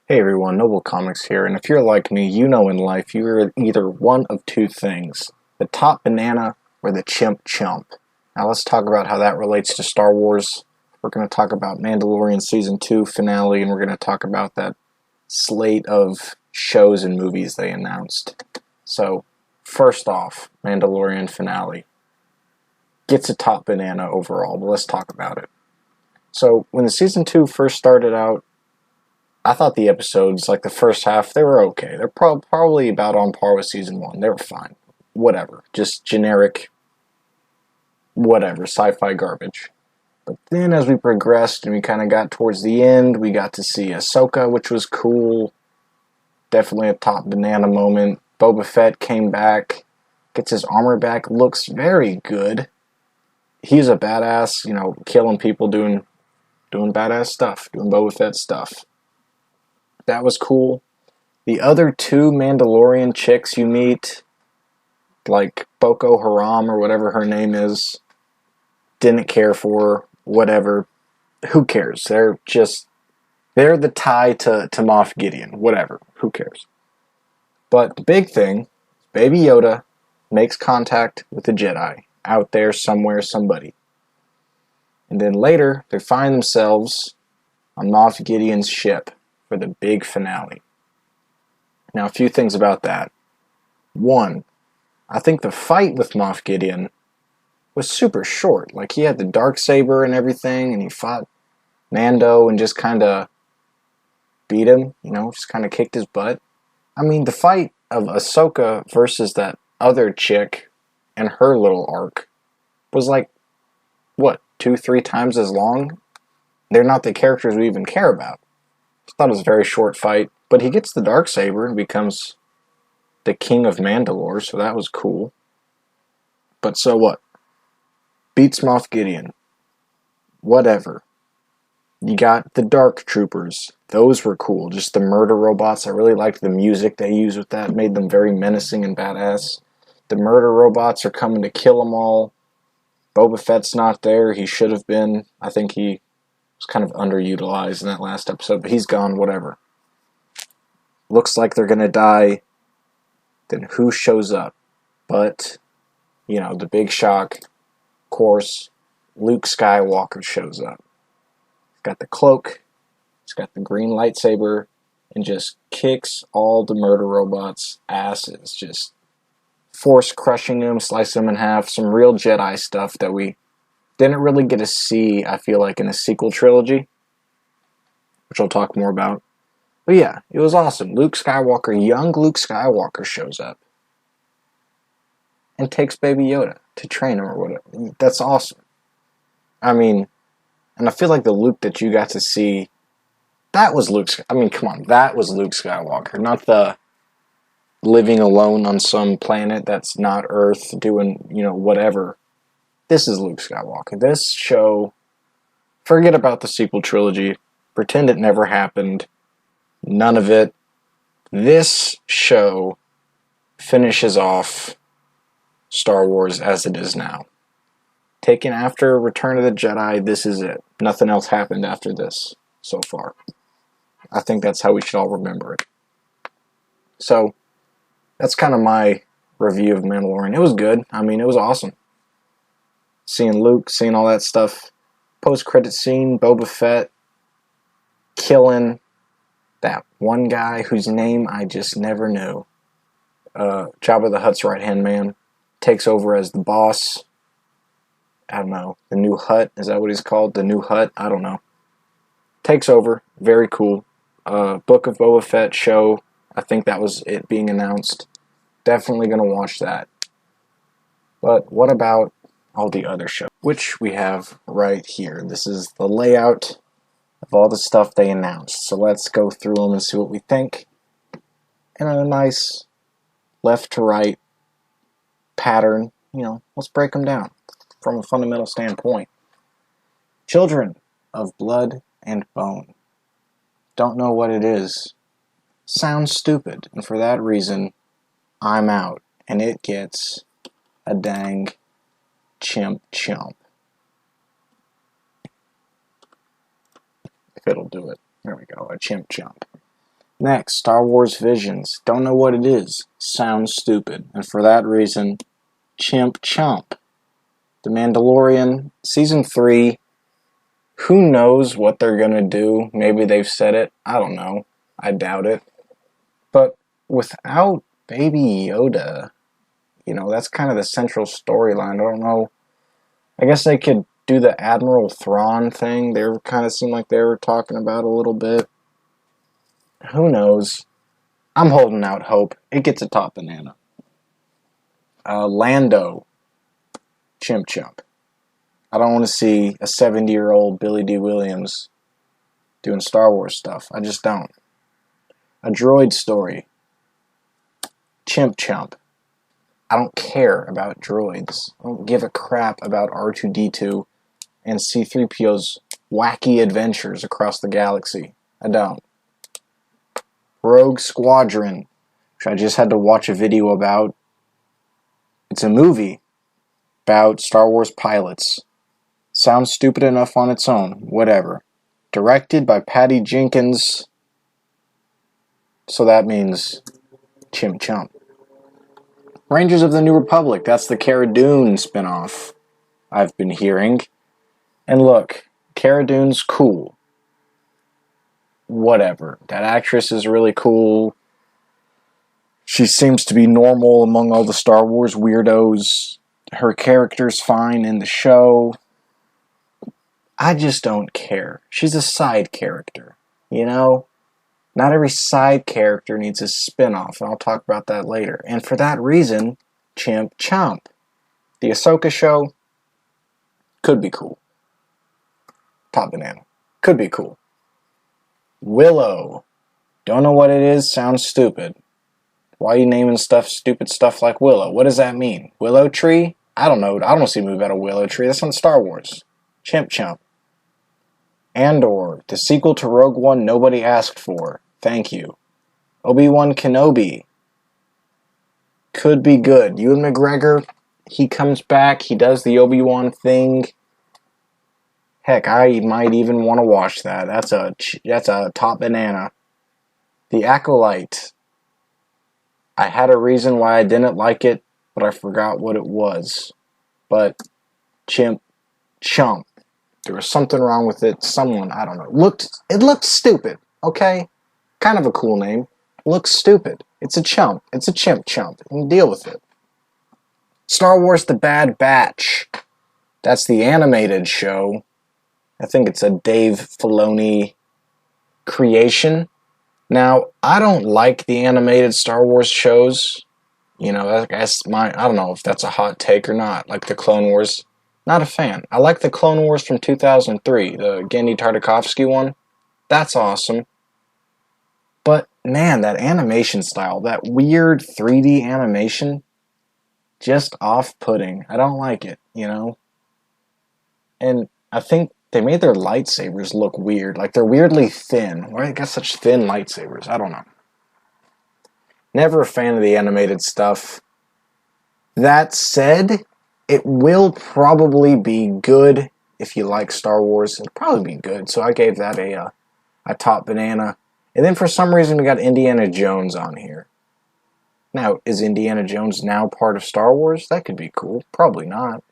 Hey everyone, Noble Comics here, and if you're like me, you know in life you're either one of two things, the top banana or the chimp chump. Now let's talk about how that relates to Star Wars. We're going to talk about Mandalorian Season 2 finale, and we're going to talk about that slate of shows and movies they announced. So, first off, Mandalorian finale. Gets a top banana overall, but let's talk about it. So, when the Season 2 first started out, I thought the episodes, like the first half, they were okay. They're probably about on par with Season 1. They were fine. Whatever. Just generic, whatever, sci-fi garbage. But then as we progressed and we kind of got towards the end, we got to see Ahsoka, which was cool. Definitely a top banana moment. Boba Fett came back, gets his armor back, looks very good. He's a badass, killing people, doing badass stuff, doing Boba Fett stuff. That was cool. The other two Mandalorian chicks you meet, like Boko Haram or whatever her name is, didn't care for, whatever. Who cares? They're the tie to Moff Gideon, whatever. Who cares? But the big thing, Baby Yoda makes contact with the Jedi out there somewhere, somebody. And then later, they find themselves on Moff Gideon's ship for the big finale. Now, a few things about that. One, I think the fight with Moff Gideon was super short. Like, he had the Darksaber and everything, and he fought Mando and just kind of beat him, just kind of kicked his butt. I mean, the fight of Ahsoka versus that other chick and her little arc was like, what, 2-3 times as long? They're not the characters we even care about. I thought it was a very short fight, but he gets the Darksaber and becomes the King of Mandalore, so that was cool. But so what? Beats Moff Gideon. Whatever. You got the Dark Troopers. Those were cool. Just the murder robots. I really liked the music they used with that. It made them very menacing and badass. The murder robots are coming to kill them all. Boba Fett's not there. He should have been. I think he was kind of underutilized in that last episode, but he's gone, whatever. Looks like they're going to die. Then who shows up? But, the big shock. Of course, Luke Skywalker shows up. He's got the cloak. He's got the green lightsaber. And just kicks all the murder robots' asses. Just force crushing them, slice them in half. Some real Jedi stuff that we didn't really get to see, I feel like, in the sequel trilogy. Which I'll talk more about. But yeah, it was awesome. Luke Skywalker, young Luke Skywalker shows up. And takes Baby Yoda to train him or whatever. That's awesome. I mean, and I feel like the Luke that you got to see, that was Luke. I mean, come on, that was Luke Skywalker, not the living alone on some planet that's not Earth, doing, whatever. This is Luke Skywalker. This show, forget about the sequel trilogy, pretend it never happened, none of it. This show finishes off Star Wars as it is now. Taken after Return of the Jedi, this is it. Nothing else happened after this so far. I think that's how we should all remember it. So, that's kind of my review of Mandalorian. It was good. I mean, it was awesome. Seeing Luke, seeing all that stuff. Post-credit scene, Boba Fett killing that one guy whose name I just never knew. Jabba the Hutt's right-hand man. Takes over as the boss. I don't know. The New Hutt, is that what he's called? The New Hutt? I don't know. Takes over. Very cool. Book of Boba Fett show. I think that was it being announced. Definitely going to watch that. But what about all the other shows? Which we have right here. This is the layout of all the stuff they announced. So let's go through them and see what we think. And a nice left to right pattern. Let's break them down from a fundamental standpoint. Children of Blood and Bone. Don't know what it is. Sounds stupid, and for that reason, I'm out. And it gets a dang chimp chump. If it'll do it. There we go, a chimp chump. Next, Star Wars Visions. Don't know what it is. Sounds stupid. And for that reason, Chimp, Chump. The Mandalorian, Season 3. Who knows what they're gonna do? Maybe they've said it. I don't know. I doubt it. But without Baby Yoda, that's kind of the central storyline. I don't know. I guess they could do the Admiral Thrawn thing. They kind of seemed like they were talking about a little bit. Who knows? I'm holding out hope. It gets a top banana. Lando. Chimp Chump. I don't want to see a 70-year-old Billy D. Williams doing Star Wars stuff. I just don't. A droid story. Chimp Chump. I don't care about droids. I don't give a crap about R2-D2 and C-3PO's wacky adventures across the galaxy. I don't. Rogue Squadron, which I just had to watch a video about. It's a movie about Star Wars pilots. Sounds stupid enough on its own. Whatever. Directed by Patty Jenkins. So that means Chimp Chump. Rangers of the New Republic. That's the Cara Dune spinoff I've been hearing. And look, Cara Dune's cool. Whatever. That actress is really cool. She seems to be normal among all the Star Wars weirdos. Her character's fine in the show. I just don't care. She's a side character, Not every side character needs a spin-off, and I'll talk about that later. And for that reason, Chimp Chump. The Ahsoka show could be cool. Top banana. Could be cool. Willow. Don't know what it is, sounds stupid. Why are you naming stupid stuff like Willow? What does that mean? Willow tree? I don't know. I don't see a movie about a willow tree. That's on Star Wars. Chimp Chump. Andor, the sequel to Rogue One nobody asked for. Thank you. Obi-Wan Kenobi. Could be good. Ewan McGregor, he comes back, he does the Obi-Wan thing. Heck, I might even want to watch that. That's a top banana. The Acolyte. I had a reason why I didn't like it, but I forgot what it was. But Chimp Chump. There was something wrong with it. Someone, I don't know. It looked stupid, okay? Kind of a cool name. Looks stupid. It's a chump. It's a Chimp Chump. You can deal with it. Star Wars The Bad Batch. That's the animated show. I think it's a Dave Filoni creation. Now, I don't like the animated Star Wars shows. I don't know if that's a hot take or not. Like the Clone Wars. Not a fan. I like the Clone Wars from 2003, the Genndy Tartakovsky one. That's awesome. But, man, that animation style, that weird 3D animation, just off-putting. I don't like it, And I think they made their lightsabers look weird. Like, they're weirdly thin. Why they got such thin lightsabers? I don't know. Never a fan of the animated stuff. That said, it will probably be good if you like Star Wars. It'll probably be good. So I gave that a top banana. And then for some reason we got Indiana Jones on here. Now, is Indiana Jones now part of Star Wars? That could be cool. Probably not.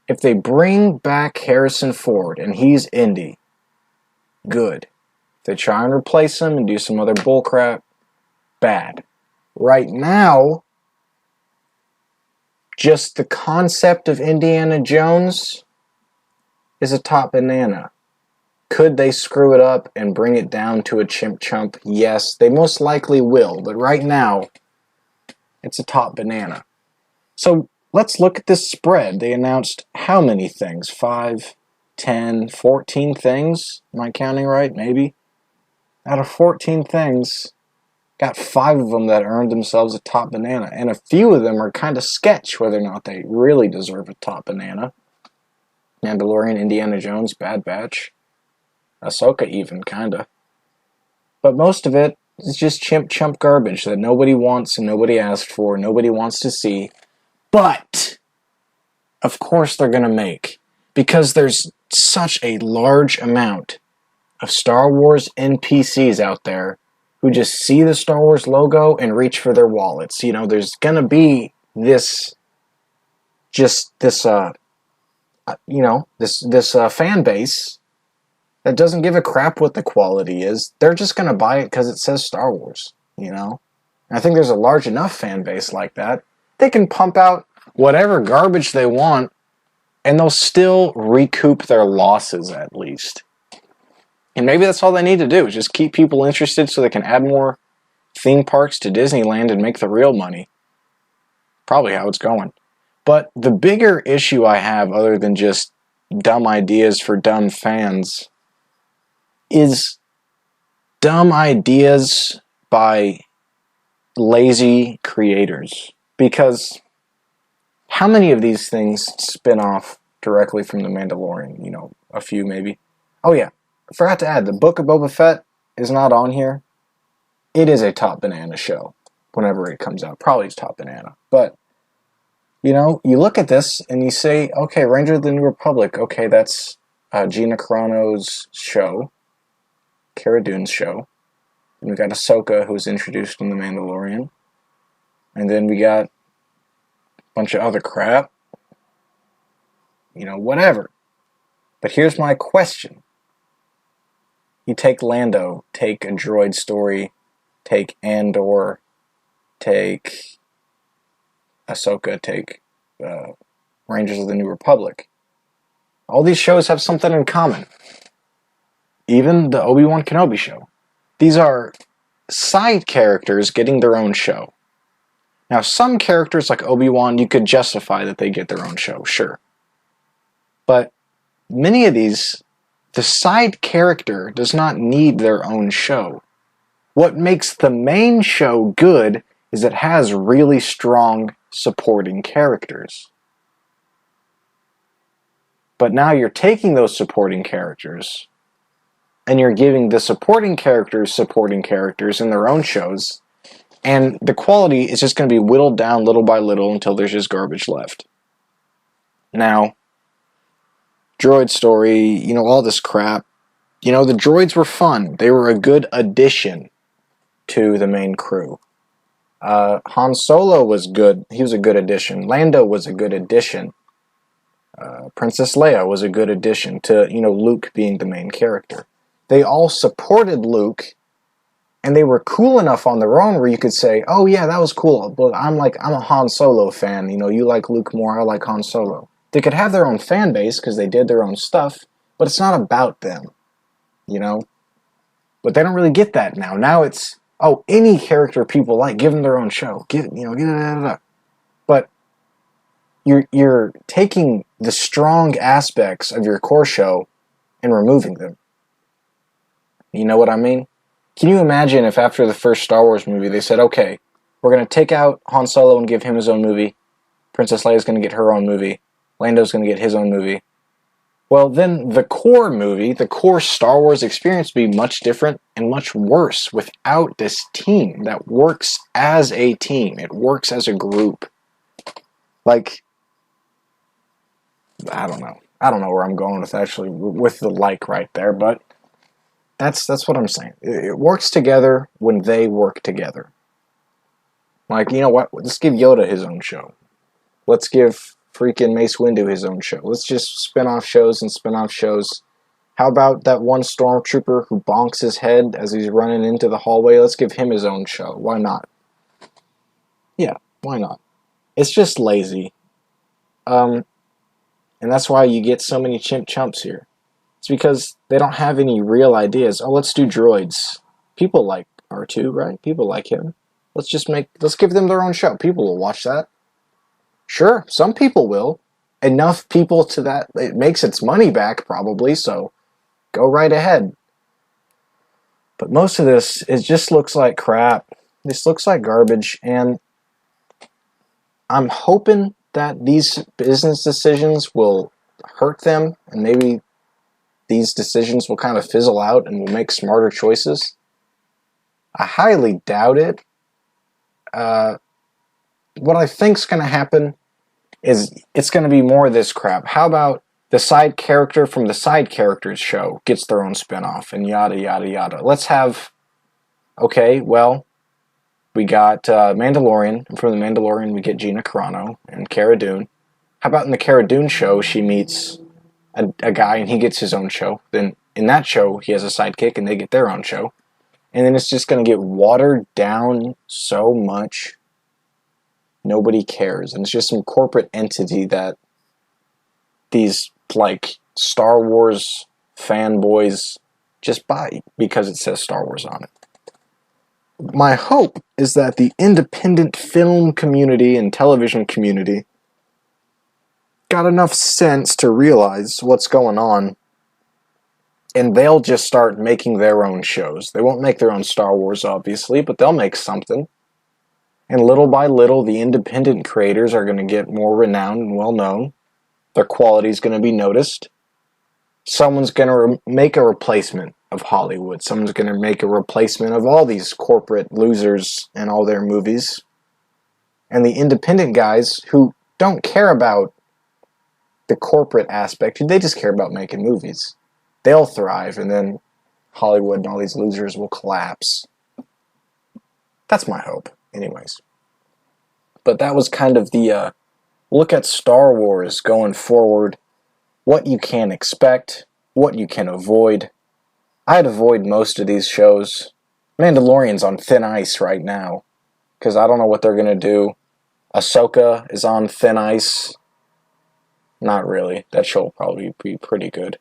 If they bring back Harrison Ford and he's Indy, good. If they try and replace him and do some other bullcrap, bad. Right now, just the concept of Indiana Jones is a top banana. Could they screw it up and bring it down to a Chimp Chump? Yes, they most likely will. But right now, it's a top banana. So let's look at this spread. They announced how many things? 5, 10, 14 things? Am I counting right? Maybe. Out of 14 things, got 5 of them that earned themselves a top banana. And a few of them are kind of sketch whether or not they really deserve a top banana. Mandalorian, Indiana Jones, Bad Batch. Ahsoka even, kinda. But most of it is just Chimp Chump garbage that nobody wants and nobody asked for, nobody wants to see. But, of course they're gonna make. Because there's such a large amount of Star Wars NPCs out there who just see the Star Wars logo and reach for their wallets. You know, there's gonna be this fan base that doesn't give a crap what the quality is. They're just gonna buy it because it says Star Wars, you know? And I think there's a large enough fan base like that. They can pump out whatever garbage they want, and they'll still recoup their losses at least. And maybe that's all they need to do, is just keep people interested so they can add more theme parks to Disneyland and make the real money. Probably how it's going. But the bigger issue I have, other than just dumb ideas for dumb fans, is dumb ideas by lazy creators. Because how many of these things spin off directly from The Mandalorian? You know, a few maybe. Oh yeah, I forgot to add, the Book of Boba Fett is not on here. It is a top banana show whenever it comes out. Probably it's top banana. But, you know, you look at this and you say, okay, Rangers of the New Republic, okay, that's Gina Carano's show, Cara Dune's show. And we got Ahsoka, who's introduced in The Mandalorian. And then we got a bunch of other crap. You know, whatever. But here's my question. You take Lando, take a droid story, take Andor, take Ahsoka, take Rangers of the New Republic. All these shows have something in common. Even the Obi-Wan Kenobi show. These are side characters getting their own show. Now, some characters like Obi-Wan, you could justify that they get their own show, sure. But many of these, the side character does not need their own show. What makes the main show good is it has really strong supporting characters. But now you're taking those supporting characters and you're giving the supporting characters in their own shows, and the quality is just going to be whittled down little by little until there's just garbage left. Now, droid story, you know, all this crap. You know, the droids were fun. They were a good addition to the main crew. Han Solo was good. He was a good addition. Lando was a good addition. Princess Leia was a good addition to, you know, Luke being the main character. They all supported Luke, and they were cool enough on their own where you could say, oh yeah, that was cool, but I'm a Han Solo fan. You know, you like Luke more, I like Han Solo. They could have their own fan base because they did their own stuff, but it's not about them, you know? But they don't really get that now. Now it's, oh, any character people like, give them their own show. But you're taking the strong aspects of your core show and removing them. You know what I mean? Can you imagine if after the first Star Wars movie they said, okay, we're going to take out Han Solo and give him his own movie. Princess Leia's going to get her own movie. Lando's going to get his own movie. Well, then the core movie, the core Star Wars experience would be much different and much worse without this team that works as a team. It works as a group. Like, I don't know. I don't know where I'm going with actually with the like right there, but that's what I'm saying. It works together when they work together. Like, you know what? Let's give Yoda his own show. Let's give freaking Mace Windu his own show. Let's just spin off shows and spin off shows. How about that one stormtrooper who bonks his head as he's running into the hallway? Let's give him his own show. Why not? Yeah, why not? It's just lazy. And that's why you get so many chimp chumps here. It's because they don't have any real ideas. Oh, let's do droids. People like R2, right? People like him. Let's give them their own show. People will watch that. Sure, some people will. Enough people to that it makes its money back, probably, so go right ahead. But most of this, it just looks like crap. This looks like garbage, and I'm hoping that these business decisions will hurt them, and maybe these decisions will kind of fizzle out and will make smarter choices. I highly doubt it. What I think's going to happen is it's going to be more of this crap. How about the side character from the side characters show gets their own spinoff and yada, yada, yada. Let's have Okay, well, we got Mandalorian, and from the Mandalorian we get Gina Carano and Cara Dune. How about in the Cara Dune show, she meets a guy and he gets his own show. Then in that show, he has a sidekick and they get their own show. And then it's just going to get watered down so much, nobody cares. And it's just some corporate entity that these, like, Star Wars fanboys just buy because it says Star Wars on it. My hope is that the independent film community and television community got enough sense to realize what's going on, and they'll just start making their own shows. They won't make their own Star Wars, obviously, but they'll make something. And little by little, the independent creators are going to get more renowned and well-known. Their quality is going to be noticed. Someone's going to make a replacement of Hollywood. Someone's going to make a replacement of all these corporate losers and all their movies. And the independent guys who don't care about the corporate aspect, they just care about making movies. They'll thrive, and then Hollywood and all these losers will collapse. That's my hope, anyways. But that was kind of the look at Star Wars going forward, what you can expect, what you can avoid. I'd avoid most of these shows. Mandalorian's on thin ice right now, because I don't know what they're going to do. Ahsoka is on thin ice. Not really. That show will probably be pretty good.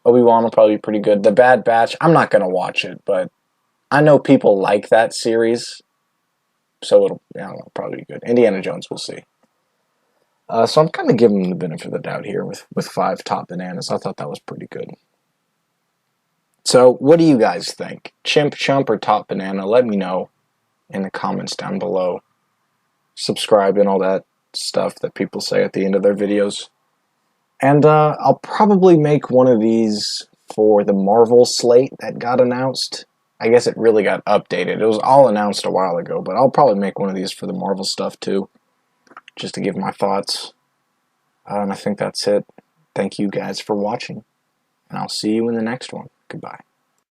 Obi-Wan will probably be pretty good. The Bad Batch, I'm not going to watch it, but I know people like that series, so it'll, I don't know, probably be good. Indiana Jones, we'll see. So I'm kind of giving them the benefit of the doubt here with 5 top bananas. I thought that was pretty good. So, what do you guys think? Chimp, Chump, or top banana? Let me know in the comments down below. Subscribe and all that stuff that people say at the end of their videos. And I'll probably make one of these for the Marvel slate that got announced. I guess it really got updated. It was all announced a while ago, but I'll probably make one of these for the Marvel stuff too, just to give my thoughts. And I think that's it. Thank you guys for watching, and I'll see you in the next one. Goodbye.